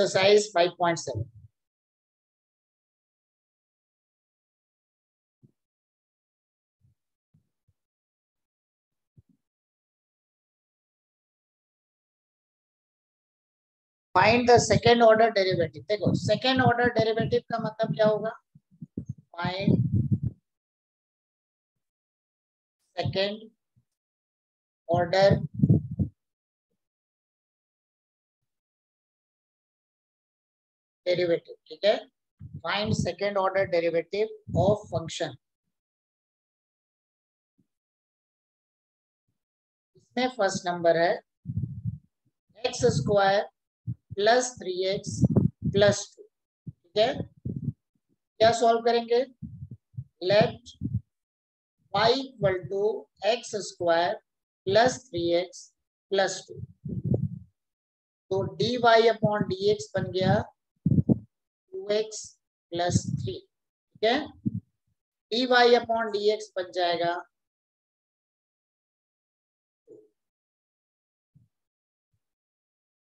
Exercise 5.7 find the second order derivative. देखो second order derivative का मतलब क्या होगा, फाइंड सेकेंड ऑर्डर डेरिवेटिव। ठीक है, find second order derivative of function. इसमें फर्स्ट नंबर है x square plus 3x plus 2। ठीक है, क्या सॉल्व करेंगे, let y equal to x square plus 3x plus 2। तो dy अपॉन dx बन गया 2x प्लस 3। ठीक है, dy अपॉन dx बन जाएगा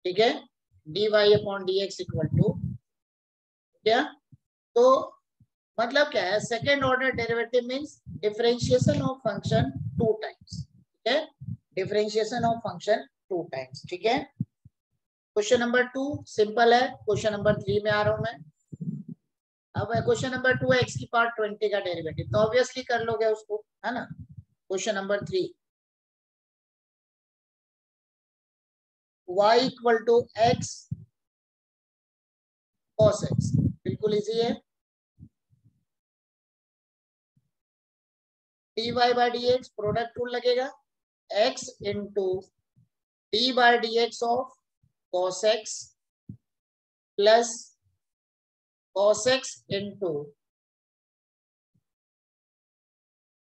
ठीक है, dy upon dx equal to क्या, तो मतलब क्या है, second order derivative means differentiation of function two times. ठीक है, differentiation of function two times. ठीक है, क्वेश्चन नंबर 2 सिंपल है, क्वेश्चन नंबर 3 में आ रहा हूं मैं। अब क्वेश्चन नंबर 2 है एक्स की पावर 20 का डेरिवेटिव, तो ऑब्वियसली कर लोगे उसको, है ना। Question number 3 y equal to x cos x, बिल्कुल इजी है। dy by d x product rule लगेगा, x into d by d x of cos x plus cos x into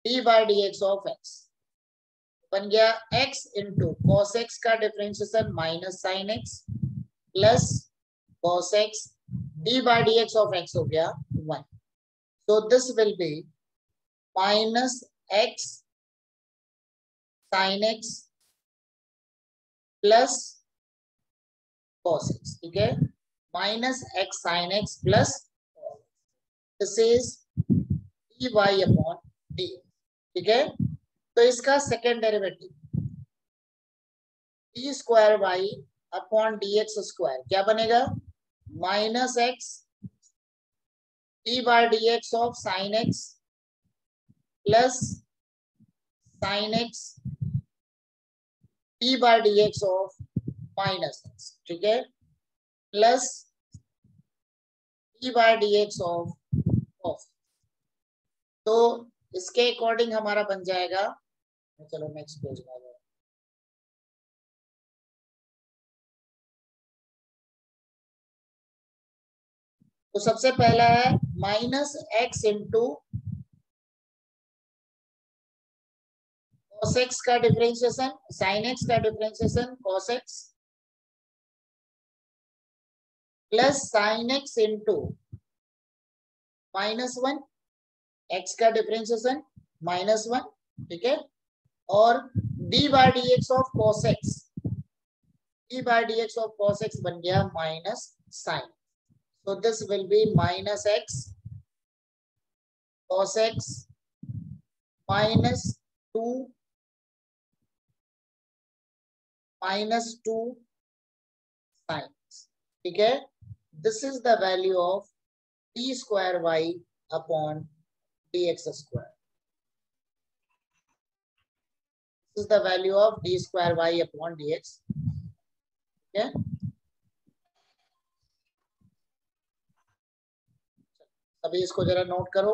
d by d x of x बन गया x into cos x का differentiation minus sine x plus cos x d by d x of x हो गया 1। so this will be minus x sin x plus cos x। ठीक है, minus x sin x plus this is dy upon dx। ठीक है, तो इसका second derivative d square y upon d x square क्या बनेगा, minus x d by d x of sine x plus sine x d by d x of minus x. ठीक है, plus d by d x of. तो इसके according हमारा बन जाएगा, चलो नेक्स्ट पेज में आ जाए। तो सबसे पहला है minus x into cos x का डिफरेंशिएशन sin x का differentiation cos x plus sin x into -1 x का डिफरेंशिएशन -1। ठीक है, और d by d x of cos x, d by d x of cos x बन गया minus sine. so this will be minus x cos x minus 2 sin। ठीक है, this is the value of d square y upon dx square। this is the value of d square y upon dx। ठीक है, अभी इसको जरा note करो।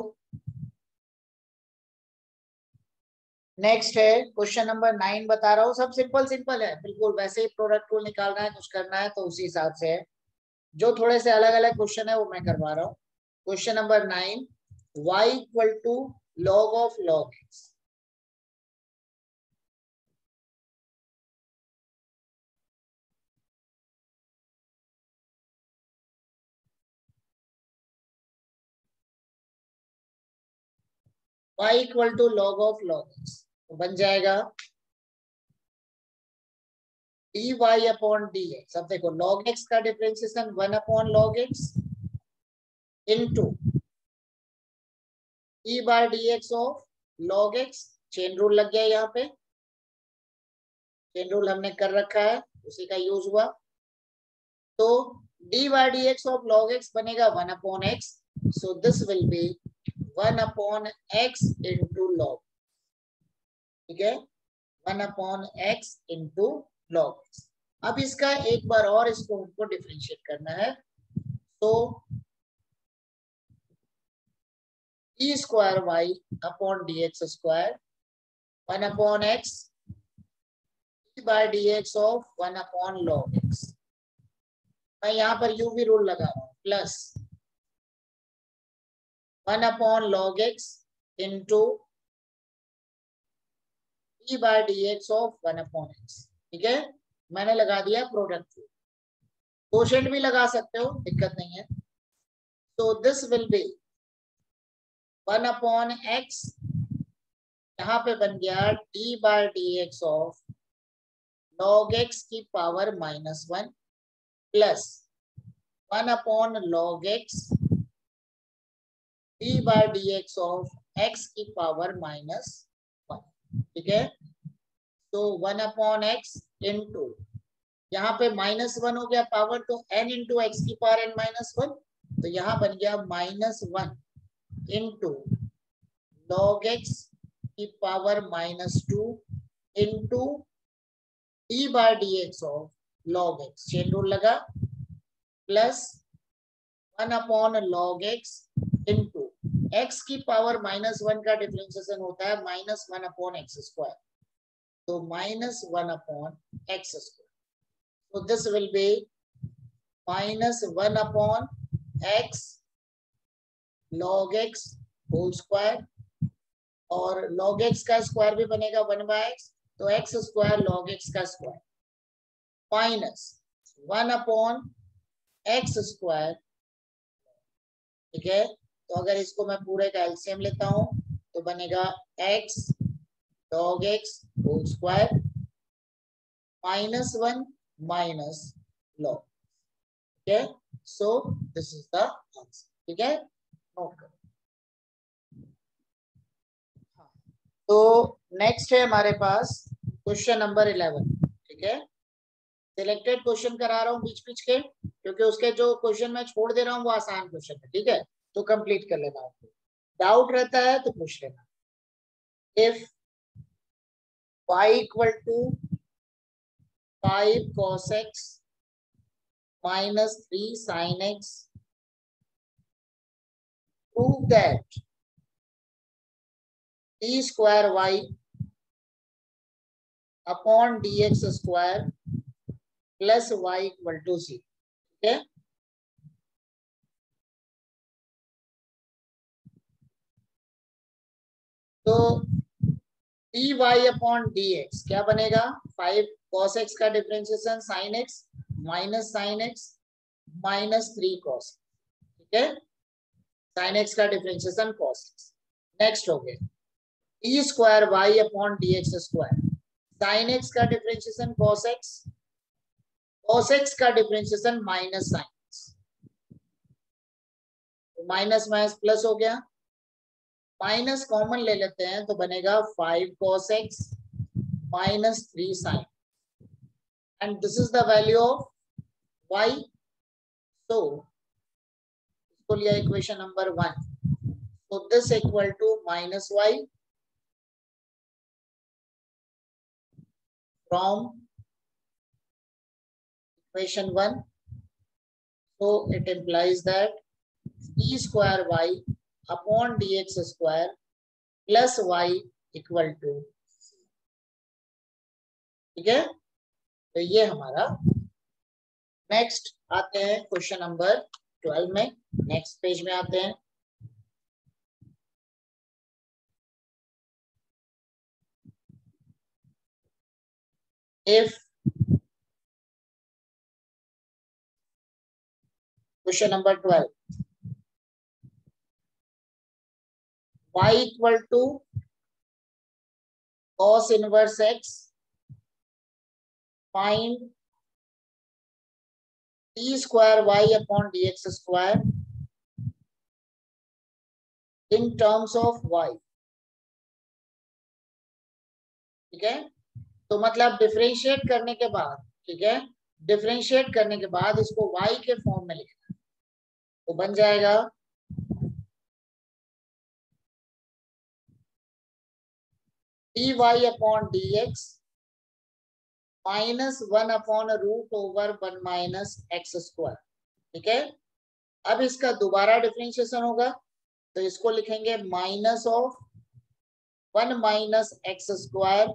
Next है question number 9 बता रहा हूँ, सब सिंपल सिंपल है बिल्कुल, वैसे ही प्रोडक्ट रूल निकालना है, कुछ करना है तो उसी हिसाब से है। जो थोड़े से अलग अलग क्वेश्चन है वो मैं करवा रहा हूँ। Question number 9 y equal to log of log x। y equal to log of log x तो बन जाएगा d y upon d x. अब देखो लॉग एक्स का differentiation 1 upon log x into d by d x of log x. Chain rule लग गया यहाँ पे, चेन रूल हमने कर रखा है, उसी का यूज हुआ। तो d by d x of log x बनेगा 1 upon x, so this will be 1 upon x into log, ठीक है, 1 upon x into log x. अब इसका एक बार और इसको हमको डिफरेंशिएट करना है, तो d square y upon d x square 1 upon x by d x of 1 upon log x. मैं यहाँ पर यू भी रूल लगा रहा हूँ, plus 1 upon log x into d by d x of 1 upon x, ठीक है। मैंने लगा दिया प्रोडक्ट, कोशेंट भी लगा सकते हो, दिक्कत नहीं है। तो this will be 1 upon x, यहाँ पे बन गया d by d x of log x की power -1 plus 1 upon log x d by d x of x की पावर -1, ठीक है। तो 1 अपॉन एक्स इंटू, यहाँ पे -1 हो गया पावर, तो n इंटू एक्स की पावर n-1, तो यहाँ बन गया -1 इंटू लॉग एक्स की power -2 into d by d x of log x, chain rule लगा, plus 1 upon log x into x की पावर -1 का डिफरेंशिएशन होता है -1 अपॉन एक्स स्क्वायर, तो -1 upon x square. So this will be -1 upon x log x whole square, और log x का square भी बनेगा 1 बाय x, तो x स्क्वायर log x का square minus 1 upon x square, ठीक है। तो अगर इसको मैं पूरे का एलसीएम लेता हूं तो बनेगा x log x whole square -1 minus log, ठीक है। So this is the answer, ठीक है, नोट करो। तो नेक्स्ट है हमारे पास क्वेश्चन नंबर 11, ठीक है। सिलेक्टेड क्वेश्चन करा रहा हूँ बीच बीच के, क्योंकि उसके जो क्वेश्चन मैं छोड़ दे रहा हूँ वो आसान क्वेश्चन है, ठीक है, तो कंप्लीट कर लेना। डाउट रहता है तो पूछ लेना। If y equal to 5 cos x minus 3 sin x, prove that d square y upon dx square plus y equal to 0, ठीक है। तो d y upon d x क्या बनेगा, 5 cos x का differentiation sin x minus sin x minus 3 cos, ठीक है, sin x का differentiation cos x। Next हो गया d square y upon d x square, sin x का differentiation cos x, cos x का differentiation minus sin x, minus minus plus हो गया, minus common ले लेते हैं तो बनेगा 5 cos x minus 3 sin, and this is the value of y। तो इसको लिया इक्वेशन नंबर 1, तो this equal to -y from equation 1, so it implies that d square y upon dx square plus y equal to, ठीक है। तो ये हमारा, next आते हैं क्वेश्चन नंबर 12 में, नेक्स्ट पेज में आते हैं। If question number 12, y equal to cos inverse x find d square y upon d x square in terms of y. ठीक है, तो मतलब डिफरेंशिएट करने के बाद, ठीक है, डिफरेंशिएट करने के बाद इसको वाई के फॉर्म में लिखना, तो बन जाएगा d y upon d x minus 1/√1 minus x square. ठीक है, अब इसका दोबारा डिफरेंशिएशन होगा, तो इसको लिखेंगे minus of 1 minus x square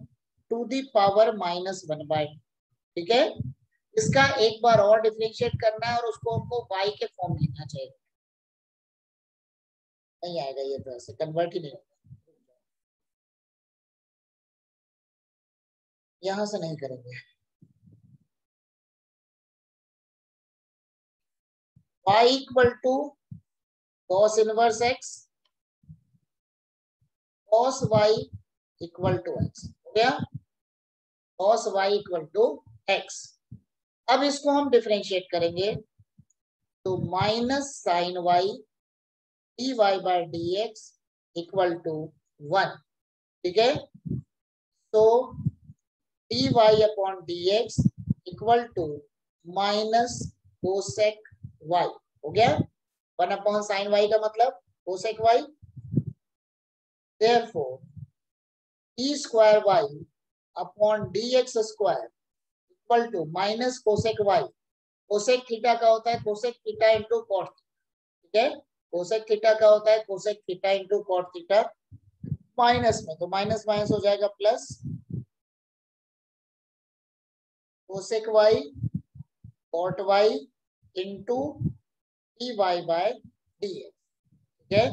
to the power -1/2। ठीक है, इसका एक बार और डिफरेंशिएट करना है और उसको हमको y के फॉर्म में लिखना चाहिए। नहीं आएगा ये, तो ऐसे कन्वर्ट ही नहीं होगा, यहां से नहीं करेंगे। y equal to cos inverse x cos y equal to x हो गया, cos y equal to x। अब इसको हम डिफरेंशिएट करेंगे, तो minus sine y dy by dx equal to 1। ठीक है, तो dy upon dx equal to minus cosec y हो गया, 1 अपॉन साइन y का मतलब cosec y। Therefore d square y upon dx square equal to minus cosec y। Cosec theta का होता है कोसेक थीटा इंटू कॉट। ठीक है, cosec theta का होता है cosec theta into cot theta, minus में तो माइनस माइनस हो जाएगा plus cosec y cot y into d y by d x. ठीक है,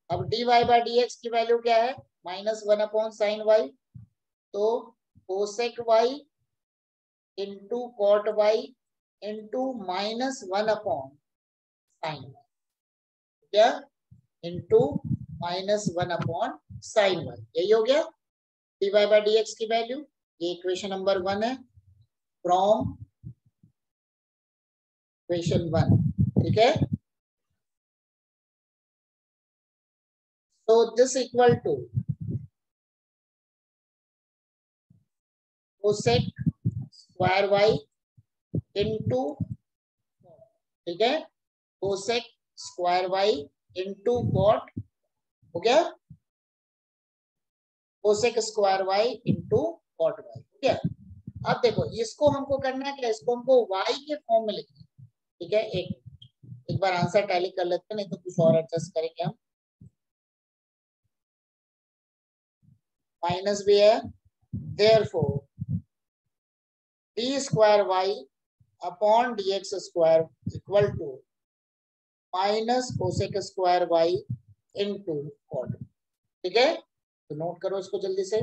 अब d y by d x की वैल्यू क्या है, -1 अपॉन साइन वाई, तो cosec y into cot y into -1 upon sine y, क्या इंटू -1 अपॉन साइन वाई, यही हो गया d y by d x की वैल्यू। ये इक्वेशन नंबर 1 है फ्रॉम इक्वेशन 1। ठीक है, so this equal to cosec square y into, ठीक है, cosec square y into cot हो गया, cosec square y into cot y हो गया। अब देखो इसको हमको करना है क्या, इसको हमको y के फॉर्म में लिखना है। ठीक है, एक बार आंसर टैली कर लेते हैं, नहीं तो कुछ और एडजस्ट करेंगे हम। माइनस भी है, therefore d square y upon dx square equal to minus cosec square y into cot. ठीक है, तो नोट करो इसको जल्दी से।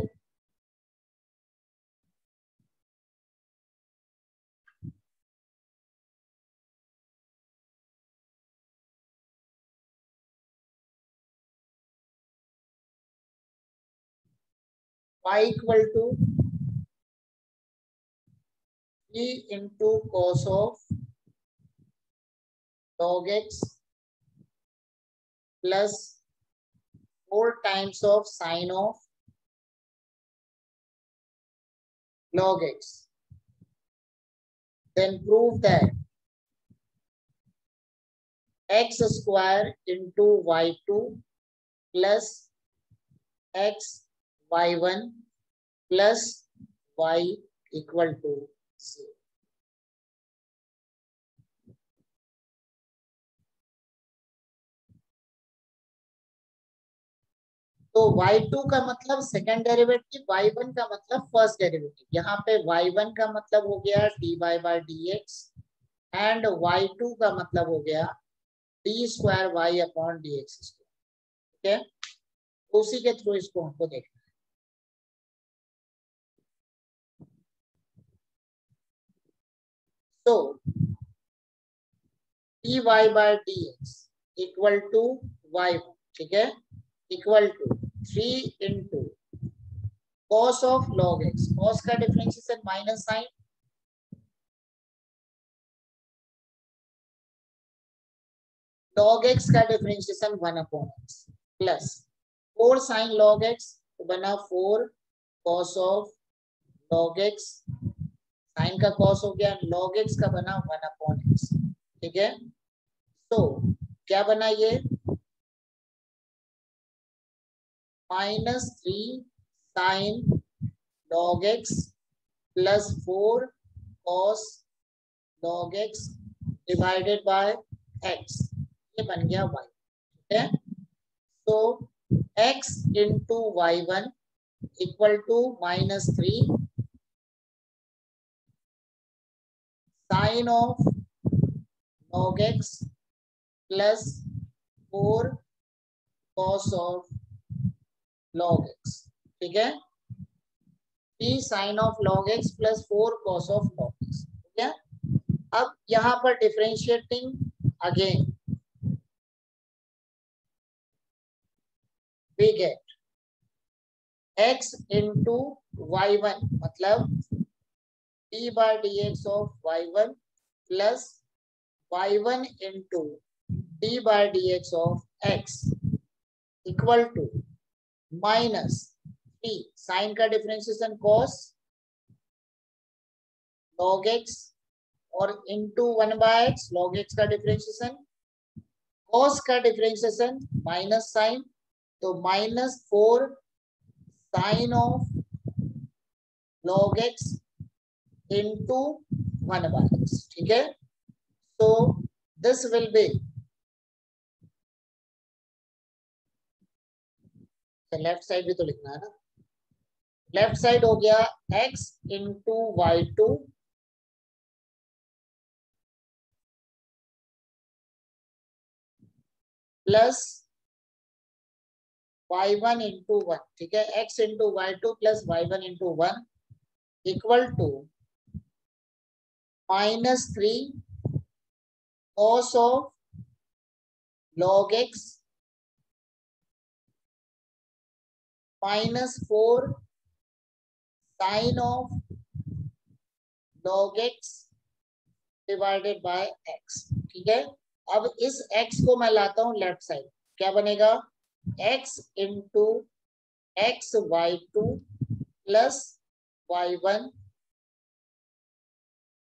y equal to 3 into cos of log x plus 4 times of sine of log x, then prove that x square into y2 plus x y1 plus y equal to 0। तो y2 का मतलब second derivative, y1 का मतलब first derivative. यहाँ पे y1 का मतलब हो गया dy by dx and y2 का मतलब हो गया d square y upon dx square. ठीक है, उसी के थ्रू इसको हमको देखना है। तो dy by dx equal to y1, ठीक है, equal to 3 into cos of log x, cos का differentiation minus sine log x का differentiation 1/x plus 4 sin log x तो बना 4 cos of log x, sine का cos हो गया, log x का बना 1/x। ठीक है, तो क्या बना ये -3 sin log x plus 4 cos log x divided by x, ये बन गया y। ठीक है, तो x into y1 equal to -3 sine of log x plus 4 cos of log x। ठीक है, 3 sine of log x plus 4 cos of log x। ठीक है, अब यहां पर differentiating again we get x into y1 मतलब d by dx of y1 plus y1 into d by dx of x equal to -3 sine का differentiation cos log x और into 1/x log x का differentiation, cos का differentiation minus sine तो -4 sine of log x into 1/x। ठीक है, so this will be, left side भी तो लिखना है ना, लेफ्ट साइड हो गया x into y2 plus y1 into 1। ठीक है, x into y2 plus y1 into 1 equal to -3 cos of log x -4 sine of log x divided by x। ठीक है, अब इस x को मैं लाता हूं लेफ्ट साइड, क्या बनेगा x into x y2 plus y1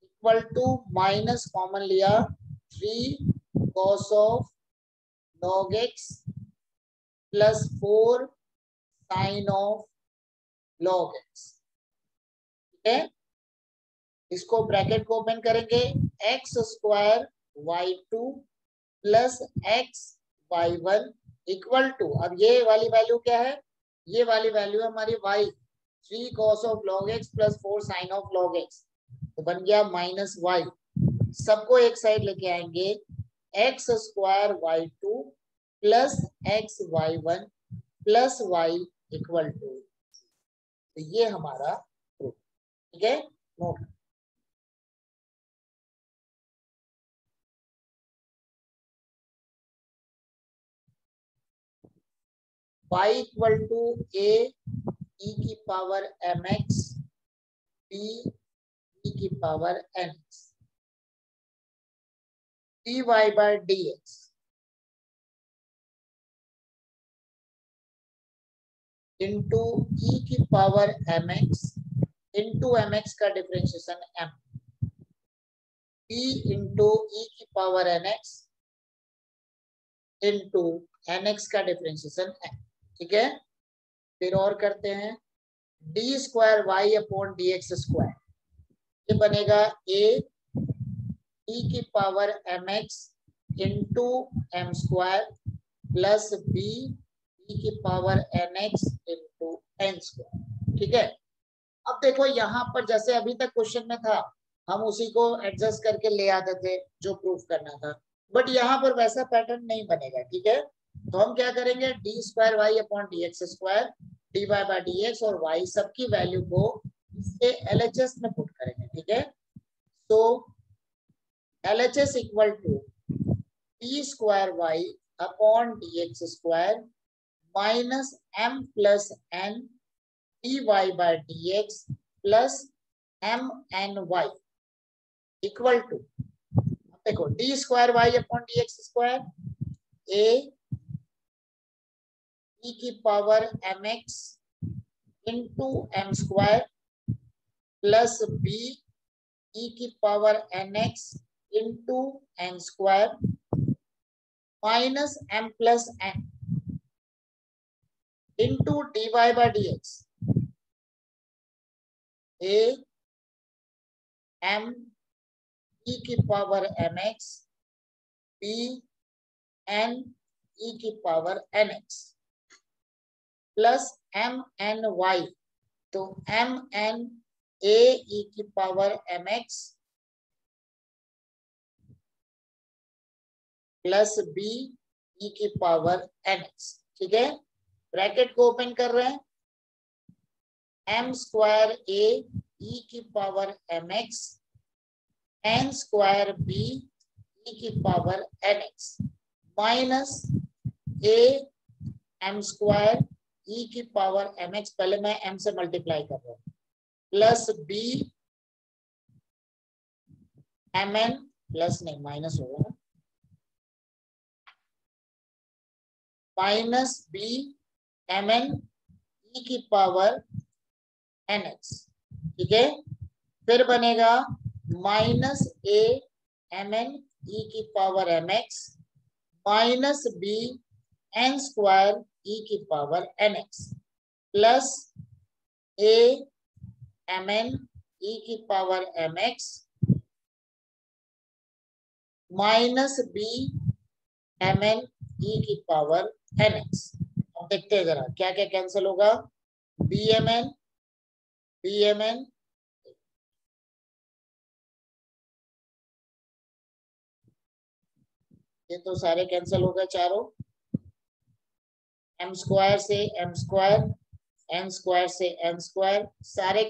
equal to minus common लिया 3 cos of log x plus 4 sine of log x। ठीक है, इसको ब्रैकेट को ओपन करेंगे, x square y2 plus x y1 equal to, अब ये वाली वैल्यू क्या है, ये वाली वैल्यू है हमारी y, 3 cos of log x plus 4 sine of log x, तो बन गया -y। सबको एक साइड लेके आएंगे, x square y2 plus x y1 plus y equal to, तो ये हमारा प्रूफ। ठीक है, note y equal to a e की पावर mx b e की power nx dy by dx into e की पावर mx इंटू mx का differentiation m b into e की पावर nx इंटू nx का differentiation m। ठीक है, फिर और करते हैं, d square y upon d x square, ये बनेगा a e की power mx into M square plus b e की power nx into N square. ठीक है, अब देखो यहाँ पर जैसे अभी तक क्वेश्चन में था, हम उसी को एडजस्ट करके ले आते थे जो प्रूफ करना था, बट यहाँ पर वैसा पैटर्न नहीं बनेगा। ठीक है, तो हम क्या करेंगे, d square y upon d x square d y by d x और वाई सबकी वैल्यू को इसके एलएचएस में पुट करेंगे। ठीक है, तो LHS equal to d square y upon d x square minus m plus n d y by d x plus m n y equal to, देखो d square y upon d x square a e की power mx into M square plus b e की power nx into N square minus m plus n into dy by dx a m e की power mx b n e की power nx plus m n y, तो m n a e की power mx plus b e की power nx। ठीक है, bracket को open कर रहे हैं, m स्क्वायर a e की power mx n square b e की power nx minus a m square e की पावर mx, पहले मैं m से मल्टीप्लाई कर रहा हूं, प्लस b mn प्लस नहीं माइनस होगा, माइनस b mn e की पावर nx। ठीक है, फिर बनेगा माइनस a mn e की power mx minus b n square e की power nx plus a mn e की power mx minus b mn e की पावर nx। अब देखते हैं जरा क्या क्या कैंसिल होगा, bmn bmn ये तो सारे कैंसिल हो गए चारों, m स्क्वायर से m स्क्वायर, n स्क्वायर से n स्क्वायर, सारे